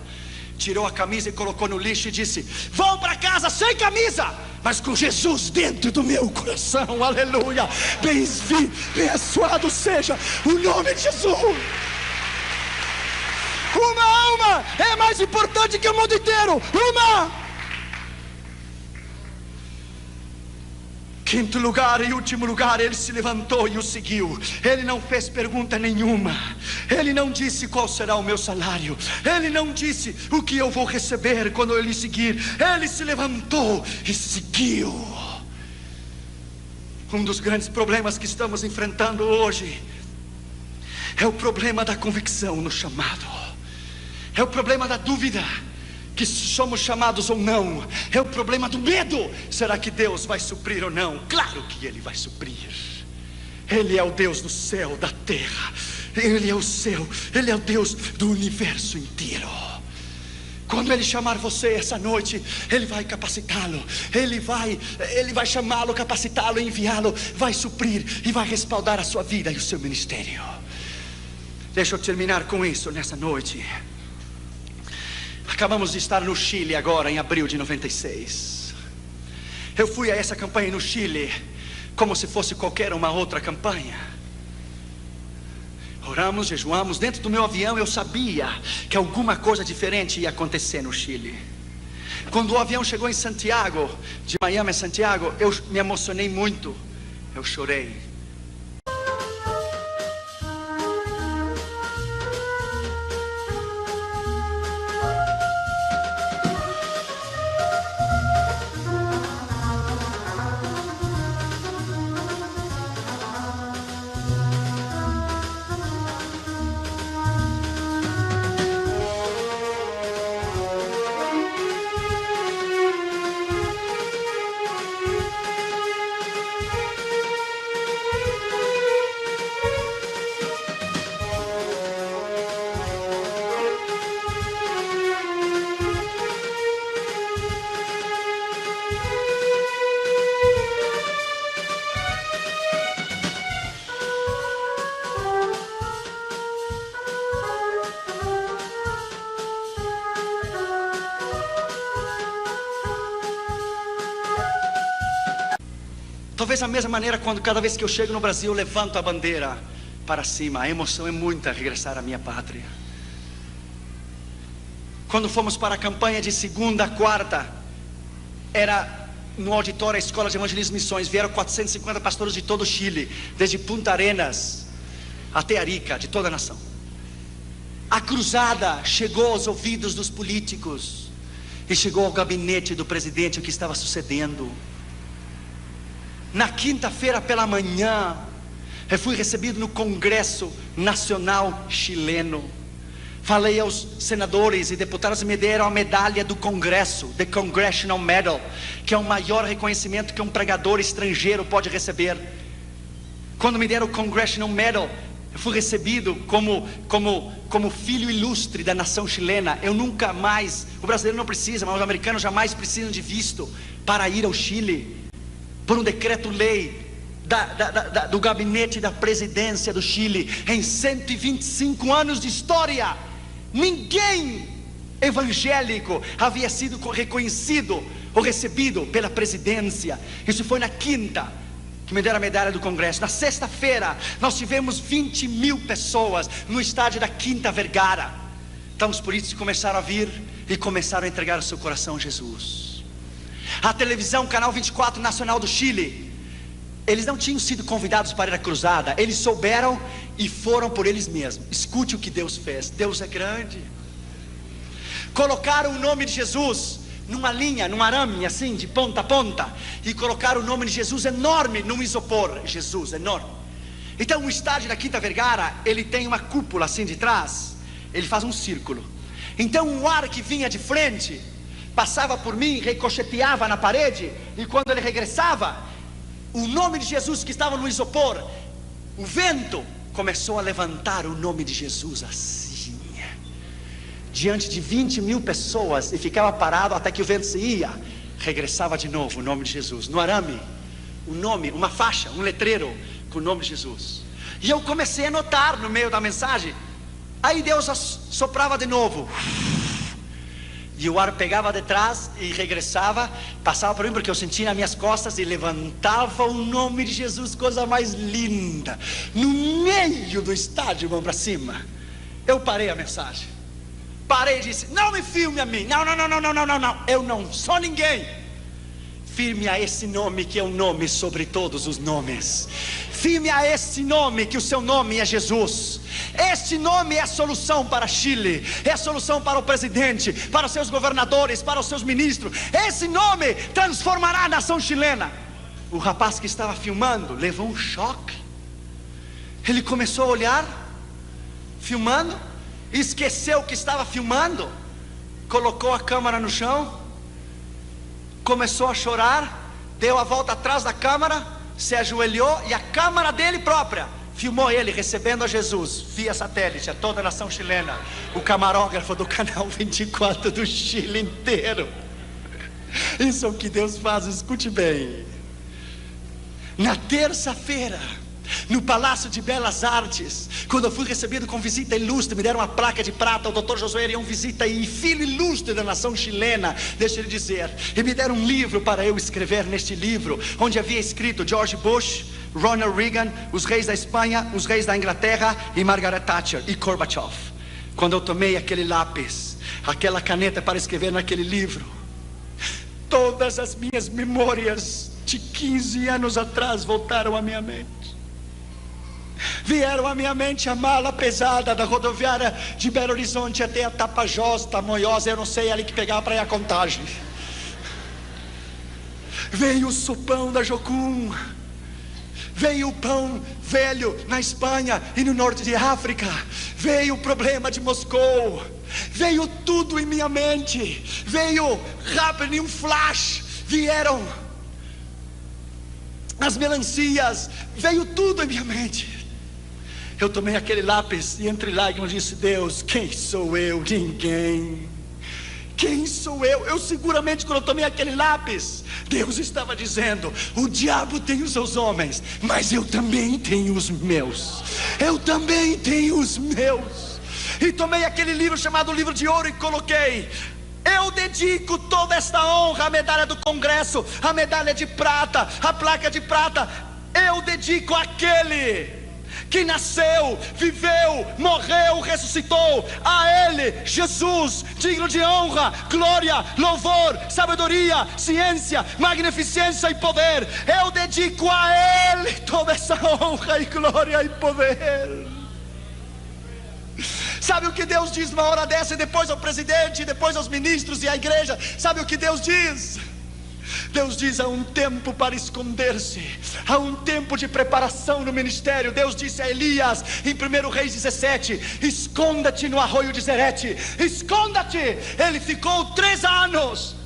A: Tirou a camisa e colocou no lixo e disse: vou para casa sem camisa, mas com Jesus dentro do meu coração. Aleluia. Abençoado seja o nome de Jesus. Uma alma é mais importante que o mundo inteiro. Uma. Quinto lugar e último lugar, ele se levantou e o seguiu. Ele não fez pergunta nenhuma. Ele não disse qual será o meu salário. Ele não disse o que eu vou receber quando eu lhe seguir. Ele se levantou e seguiu. Um dos grandes problemas que estamos enfrentando hoje é o problema da convicção no chamado. É o problema da dúvida, que somos chamados ou não. É o problema do medo. Será que Deus vai suprir ou não? Claro que Ele vai suprir. Ele é o Deus do céu, da terra. Ele é o céu, Ele é o Deus do universo inteiro. Quando Ele chamar você essa noite, Ele vai capacitá-lo. Ele vai chamá-lo, capacitá-lo, enviá-lo. Vai suprir e vai respaldar a sua vida e o seu ministério. Deixa eu terminar com isso nessa noite. Acabamos de estar no Chile agora, em abril de 96. Eu fui a essa campanha no Chile como se fosse qualquer uma outra campanha. Oramos, jejuamos. Dentro do meu avião eu sabia que alguma coisa diferente ia acontecer no Chile. Quando o avião chegou em Santiago, de Miami a Santiago, eu me emocionei muito. Eu chorei. Talvez da mesma maneira, cada vez que eu chego no Brasil, eu levanto a bandeira para cima. A emoção é muita regressar à minha pátria. Quando fomos para a campanha de segunda a quarta, era no auditório da Escola de Evangelismo e Missões. Vieram 450 pastores de todo o Chile, desde Punta Arenas até Arica, de toda a nação. A cruzada chegou aos ouvidos dos políticos e chegou ao gabinete do presidente o que estava sucedendo. Na quinta-feira pela manhã, eu fui recebido no Congresso Nacional Chileno. Falei aos senadores e deputados e me deram a medalha do Congresso, The Congressional Medal, que é o maior reconhecimento que um pregador estrangeiro pode receber. Quando me deram o Congressional Medal, eu fui recebido como filho ilustre da nação chilena. Eu nunca mais, o brasileiro não precisa, mas os americanos jamais precisam de visto para ir ao Chile. Por um decreto-lei do gabinete da presidência do Chile, em 125 anos de história, ninguém evangélico havia sido reconhecido ou recebido pela presidência. Isso foi na quinta que me deram a medalha do Congresso. Na sexta-feira nós tivemos 20 mil pessoas no estádio da Quinta Vergara. Então os políticos começaram a vir e começaram a entregar o seu coração a Jesus. A televisão, Canal 24 Nacional do Chile, eles não tinham sido convidados para ir à cruzada. Eles souberam e foram por eles mesmos. Escute o que Deus fez. Deus é grande. Colocaram o nome de Jesus numa linha, num arame assim, de ponta a ponta, e colocaram o nome de Jesus enorme num isopor. Jesus, enorme. Então o estádio da Quinta Vergara, ele tem uma cúpula assim de trás. Ele faz um círculo. Então o ar que vinha de frente passava por mim, ricocheteava na parede, e quando ele regressava, o nome de Jesus que estava no isopor, o vento começou a levantar o nome de Jesus assim, diante de 20 mil pessoas, e ficava parado até que o vento se ia, regressava de novo o nome de Jesus. No arame, um nome, uma faixa, um letreiro com o nome de Jesus. E eu comecei a notar no meio da mensagem. Aí Deus soprava de novo. E o ar pegava de trás e regressava, passava por mim, porque eu sentia nas minhas costas, e levantava o nome de Jesus, coisa mais linda, no meio do estádio, mão para cima. Eu parei a mensagem, parei e disse: não me filme a mim, não, eu não sou ninguém. Firme a esse nome, que é o nome sobre todos os nomes. Firme a esse nome, que o seu nome é Jesus. Este nome é a solução para Chile, é a solução para o presidente, para os seus governadores, para os seus ministros. Esse nome transformará a nação chilena. O rapaz que estava filmando levou um choque. Ele começou a olhar, filmando, esqueceu que estava filmando, colocou a câmera no chão, começou a chorar, deu a volta atrás da câmera, se ajoelhou, e a câmera dele própria filmou ele recebendo a Jesus via satélite, a toda a nação chilena. O camarógrafo do canal 24 do Chile inteiro. Isso é o que Deus faz, escute bem. Na terça-feira, no Palácio de Belas Artes, quando eu fui recebido com visita ilustre, me deram uma placa de prata. O Dr. Josué Erion Visita, e filho ilustre da nação chilena, deixa ele dizer. E me deram um livro para eu escrever. Neste livro, onde havia escrito George Bush, Ronald Reagan, os reis da Espanha, os reis da Inglaterra, e Margaret Thatcher e Gorbachev. Quando eu tomei aquele lápis, aquela caneta para escrever naquele livro, todas as minhas memórias de 15 anos atrás voltaram à minha mente. Vieram à minha mente a mala pesada da rodoviária de Belo Horizonte até a Tapajós, Tamoiós, eu não sei, ali que pegava para ir a Contagem. Veio o sopão da Jocum, veio o pão velho na Espanha e no norte de África, veio o problema de Moscou, veio tudo em minha mente, veio rápido, em um flash, vieram as melancias, veio tudo em minha mente. Eu tomei aquele lápis e entre lágrimas disse: Deus, quem sou eu? Ninguém. Quem sou eu? Eu seguramente, quando eu tomei aquele lápis, Deus estava dizendo: o diabo tem os seus homens, mas eu também tenho os meus. Eu também tenho os meus. E tomei aquele livro chamado Livro de Ouro e coloquei: eu dedico toda esta honra, a medalha do Congresso, a medalha de prata, a placa de prata, eu dedico àquele que nasceu, viveu, morreu, ressuscitou. A Ele, Jesus, digno de honra, glória, louvor, sabedoria, ciência, magnificência e poder. Eu dedico a Ele toda essa honra e glória e poder. Sabe o que Deus diz numa hora dessa? E depois ao presidente, e depois aos ministros e à igreja. Sabe o que Deus diz? Deus diz: há um tempo para esconder-se, há um tempo de preparação no ministério. Deus disse a Elias em 1 Reis 17: esconda-te no arroio de Zerete, esconda-te. Ele ficou 3 anos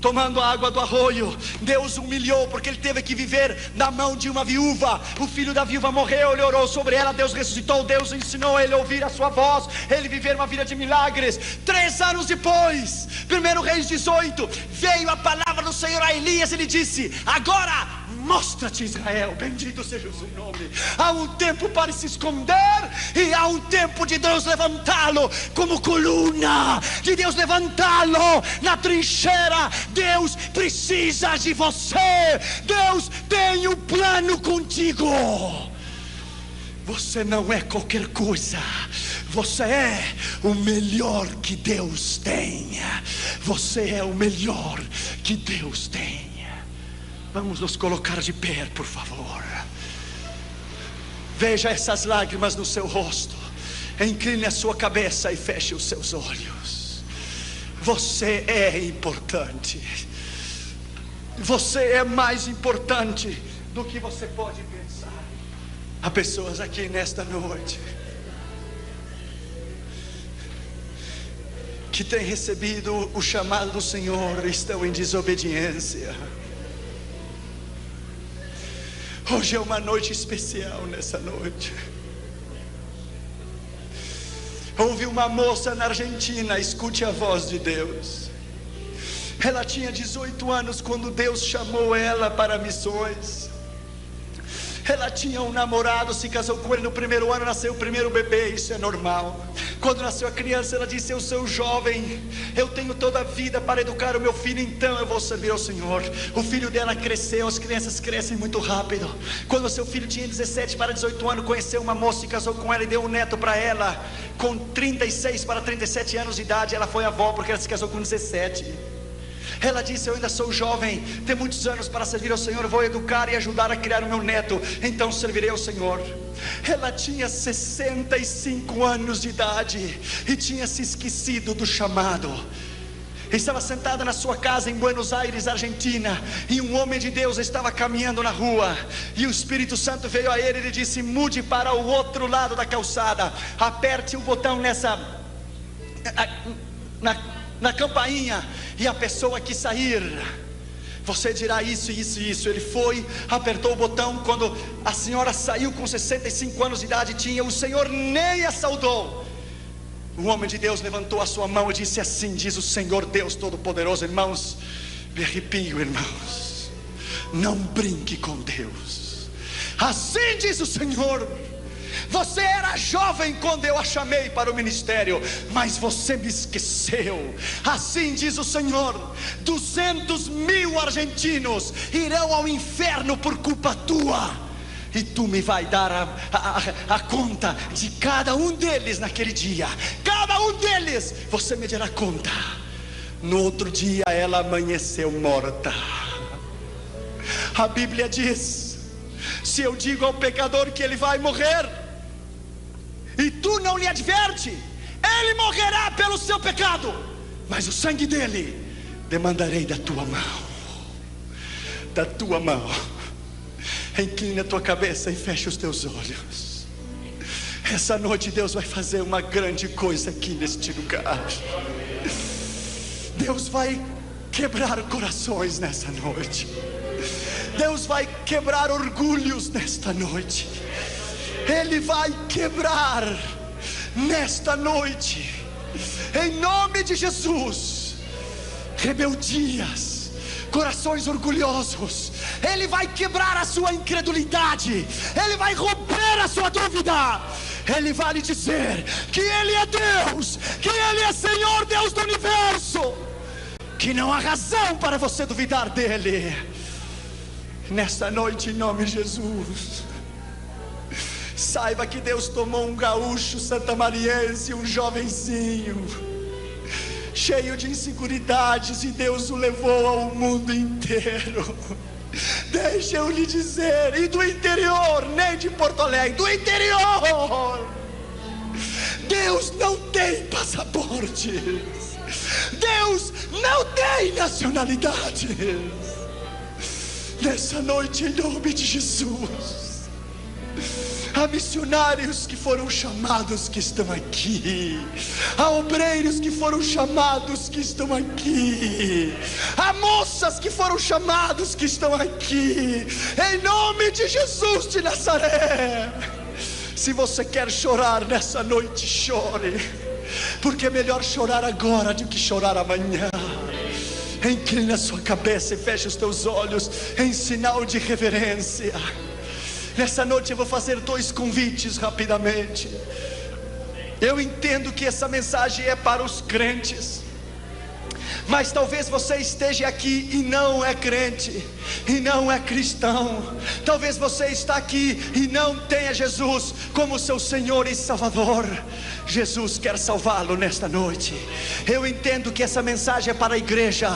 A: tomando a água do arroio. Deus humilhou, porque ele teve que viver na mão de uma viúva. O filho da viúva morreu, ele orou sobre ela, Deus ressuscitou, Deus ensinou ele a ouvir a sua voz, ele viver uma vida de milagres. 3 anos depois, 1 Reis 18, veio a palavra do Senhor a Elias. Ele disse: agora mostra-te, Israel, bendito seja o seu nome. Há um tempo para se esconder, e há um tempo de Deus levantá-lo como coluna, de Deus levantá-lo na trincheira. Deus precisa de você. Deus tem um plano contigo. Você não é qualquer coisa. Você é o melhor que Deus tem. Você é o melhor que Deus tem. Vamos nos colocar de pé, por favor. Veja essas lágrimas no seu rosto. Incline a sua cabeça e feche os seus olhos. Você é importante. Você é mais importante do que você pode pensar. Há pessoas aqui nesta noite que têm recebido o chamado do Senhor e estão em desobediência. Hoje é uma noite especial. Nessa noite houve uma moça na Argentina, escute a voz de Deus, Ela tinha 18 anos quando Deus chamou ela para missões. Ela tinha um namorado, se casou com ele no primeiro ano, nasceu o primeiro bebê, isso é normal. Quando nasceu a criança, ela disse: eu sou jovem, eu tenho toda a vida para educar o meu filho, então eu vou servir ao Senhor. O filho dela cresceu, as crianças crescem muito rápido. Quando seu filho tinha 17 para 18 anos, conheceu uma moça e casou com ela e deu um neto para ela. Com 36 para 37 anos de idade, ela foi avó, porque ela se casou com 17. Ela disse: eu ainda sou jovem, tenho muitos anos para servir ao Senhor, vou educar e ajudar a criar o meu neto, então servirei ao Senhor. Ela tinha 65 anos de idade e tinha se esquecido do chamado. Estava sentada na sua casa em Buenos Aires, Argentina, e um homem de Deus estava caminhando na rua, e o Espírito Santo veio a ele e disse: mude para o outro lado da calçada, aperte o botão na campainha, e a pessoa que sair, você dirá isso, isso e isso. Ele foi, apertou o botão. Quando a senhora saiu com 65 anos de idade, o Senhor nem a saudou. O homem de Deus levantou a sua mão e disse assim: diz o Senhor Deus Todo-Poderoso. Irmãos, me arrepio, irmãos, não brinque com Deus. Assim diz o Senhor: você era jovem quando eu a chamei para o ministério, mas você me esqueceu. Assim diz o Senhor: 200.000 argentinos irão ao inferno por culpa tua, e tu me vai dar a conta de cada um deles naquele dia. Cada um deles você me dará conta. No outro dia ela amanheceu morta. A Bíblia diz: se eu digo ao pecador que ele vai morrer, e tu não lhe adverte, ele morrerá pelo seu pecado, mas o sangue dele demandarei da tua mão. Da tua mão. Inclina a tua cabeça e fecha os teus olhos. Essa noite Deus vai fazer uma grande coisa aqui neste lugar. Deus vai quebrar corações nessa noite. Deus vai quebrar orgulhos nesta noite. Ele vai quebrar nesta noite, em nome de Jesus, rebeldias, corações orgulhosos. Ele vai quebrar a sua incredulidade. Ele vai romper a sua dúvida. Ele vai lhe dizer que Ele é Deus, que Ele é Senhor, Deus do universo, que não há razão para você duvidar dEle. Nesta noite, em nome de Jesus, saiba que Deus tomou um gaúcho santamariense, um jovenzinho, cheio de inseguridades, e Deus o levou ao mundo inteiro. Deixa eu lhe dizer, e do interior, nem de Porto Alegre, do interior, Deus não tem passaportes, Deus não tem nacionalidades. Nessa noite, em nome de Jesus, há missionários que foram chamados que estão aqui, há obreiros que foram chamados que estão aqui, há moças que foram chamados que estão aqui, em nome de Jesus de Nazaré. Se você quer chorar nessa noite, chore, porque é melhor chorar agora do que chorar amanhã. Inclina a sua cabeça e feche os teus olhos em sinal de reverência. Nessa noite eu vou fazer 2 convites rapidamente. Eu entendo que essa mensagem é para os crentes, mas talvez você esteja aqui e não é crente, e não é cristão. Talvez você está aqui e não tenha Jesus como seu Senhor e Salvador. Jesus quer salvá-lo nesta noite. Eu entendo que essa mensagem é para a igreja,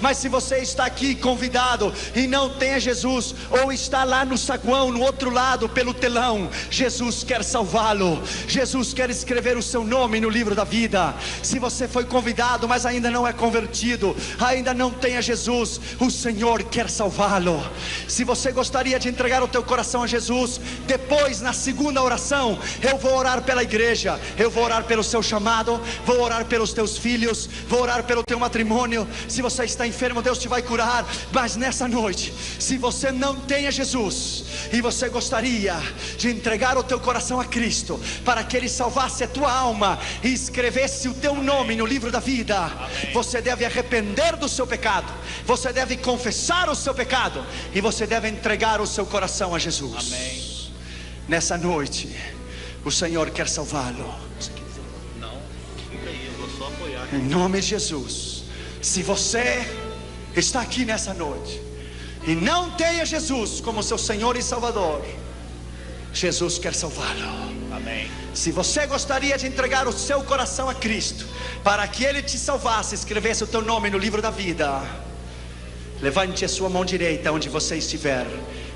A: mas se você está aqui convidado e não tem Jesus, ou está lá no saguão, no outro lado, pelo telão, Jesus quer salvá-lo. Jesus quer escrever o seu nome no livro da vida. Se você foi convidado, mas ainda não é convertido, ainda não tem a Jesus, o Senhor quer salvá-lo. Se você gostaria de entregar o teu coração a Jesus, depois na segunda oração, eu vou orar pela igreja, eu vou orar pelo seu chamado, vou orar pelos teus filhos, vou orar pelo teu matrimônio. Se você está enfermo, Deus te vai curar. Mas nessa noite, se você não tem a Jesus e você gostaria de entregar o teu coração a Cristo, para que Ele salvasse a tua alma e escrevesse o teu nome no livro da vida, você deve arrepender do seu pecado, você deve confessar o seu pecado, e você deve entregar o seu coração a Jesus.
B: Amém.
A: Nessa noite, o Senhor quer salvá-lo.
B: Não, fica aí, eu vou só apoiar.
A: Em nome de Jesus. Se você está aqui nessa noite e não tem a Jesus como seu Senhor e Salvador, Jesus quer salvá-lo.
B: Amém.
A: Se você gostaria de entregar o seu coração a Cristo, para que Ele te salvasse, escrevesse o teu nome no livro da vida, levante a sua mão direita onde você estiver,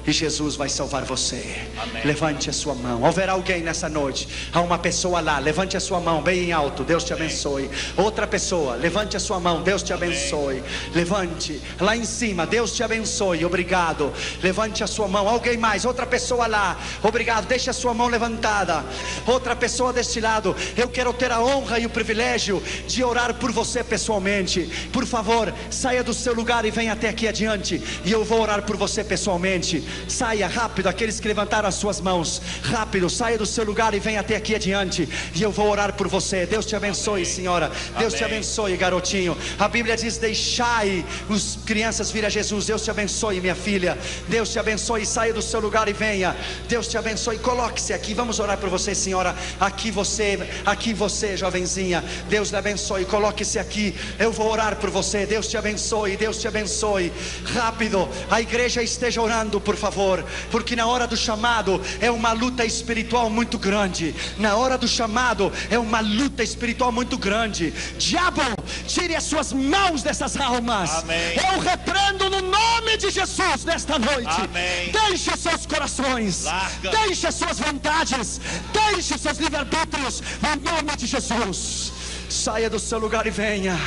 A: e Jesus vai salvar você.
B: Amém.
A: Levante a sua mão. Haverá alguém nessa noite, há uma pessoa lá, levante a sua mão bem alto, Deus te abençoe. Outra pessoa, levante a sua mão, Deus te abençoe. Levante, lá em cima, Deus te abençoe, obrigado. Levante a sua mão, alguém mais, outra pessoa lá, obrigado, deixe a sua mão levantada. Outra pessoa deste lado, eu quero ter a honra e o privilégio de orar por você pessoalmente. Por favor, saia do seu lugar e venha até aqui adiante, e eu vou orar por você pessoalmente. Saia rápido, aqueles que levantaram as suas mãos, rápido, saia do seu lugar e venha até aqui adiante, e eu vou orar por você. Deus te abençoe. Amém. Senhora, Deus Amém. Te abençoe, garotinho. A Bíblia diz: deixai as crianças vir a Jesus. Deus te abençoe, minha filha. Deus te abençoe, saia do seu lugar e venha. Deus te abençoe, coloque-se aqui, vamos orar por você, senhora. Aqui você, jovenzinha, Deus lhe abençoe, coloque-se aqui, eu vou orar por você. Deus te abençoe, Deus te abençoe. Rápido, a igreja esteja orando, por favor, porque na hora do chamado é uma luta espiritual muito grande. Na hora do chamado é uma luta espiritual muito grande. Diabo, tire as suas mãos dessas almas.
B: Amém.
A: Eu repreendo no nome de Jesus nesta noite.
B: Amém.
A: Deixe os seus corações, deixe as suas vontades, deixe os seus livre-arbítrios, no nome de Jesus. Saia do seu lugar e venha.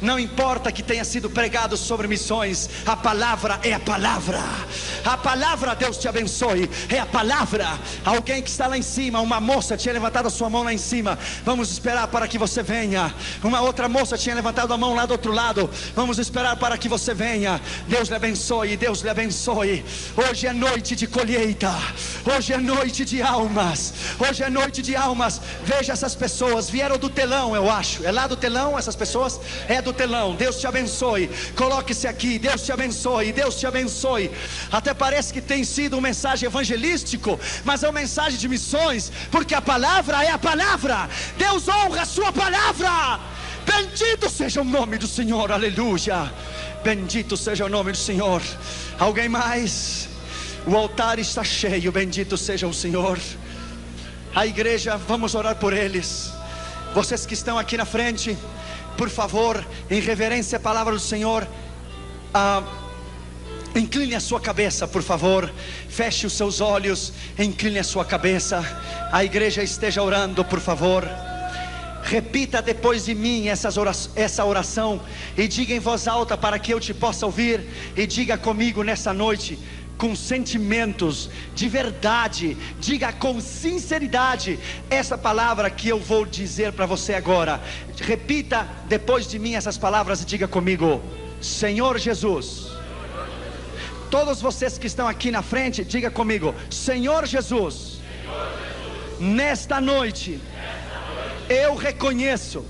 A: Não importa que tenha sido pregado sobre missões, a palavra é a palavra. A palavra, Deus te abençoe, é a palavra. Alguém que está lá em cima, uma moça tinha levantado a sua mão lá em cima, vamos esperar para que você venha. Uma outra moça tinha levantado a mão lá do outro lado, vamos esperar para que você venha. Deus lhe abençoe, Deus lhe abençoe. Hoje é noite de colheita, hoje é noite de almas, hoje é noite de almas. Veja, essas pessoas vieram do telão, eu acho. É lá do telão essas pessoas? É do telão. Deus te abençoe, coloque-se aqui. Deus te abençoe, Deus te abençoe. Até parece que tem sido uma mensagem evangelístico, mas é uma mensagem de missões, porque a palavra é a palavra. Deus honra a sua palavra. Bendito seja o nome do Senhor, aleluia. Bendito seja o nome do Senhor. Alguém mais? O altar está cheio, bendito seja o Senhor. A igreja, vamos orar por eles. Vocês que estão aqui na frente, por favor, em reverência à palavra do Senhor, incline a sua cabeça, por favor. Feche os seus olhos, incline a sua cabeça. A igreja esteja orando, por favor. Repita depois de mim essa oração, e diga em voz alta para que eu te possa ouvir. E diga comigo nessa noite, com sentimentos de verdade, diga com sinceridade essa palavra que eu vou dizer para você agora. Repita depois de mim essas palavras e diga comigo: Senhor Jesus. Todos vocês que estão aqui na frente, diga comigo: Senhor Jesus, nesta noite eu reconheço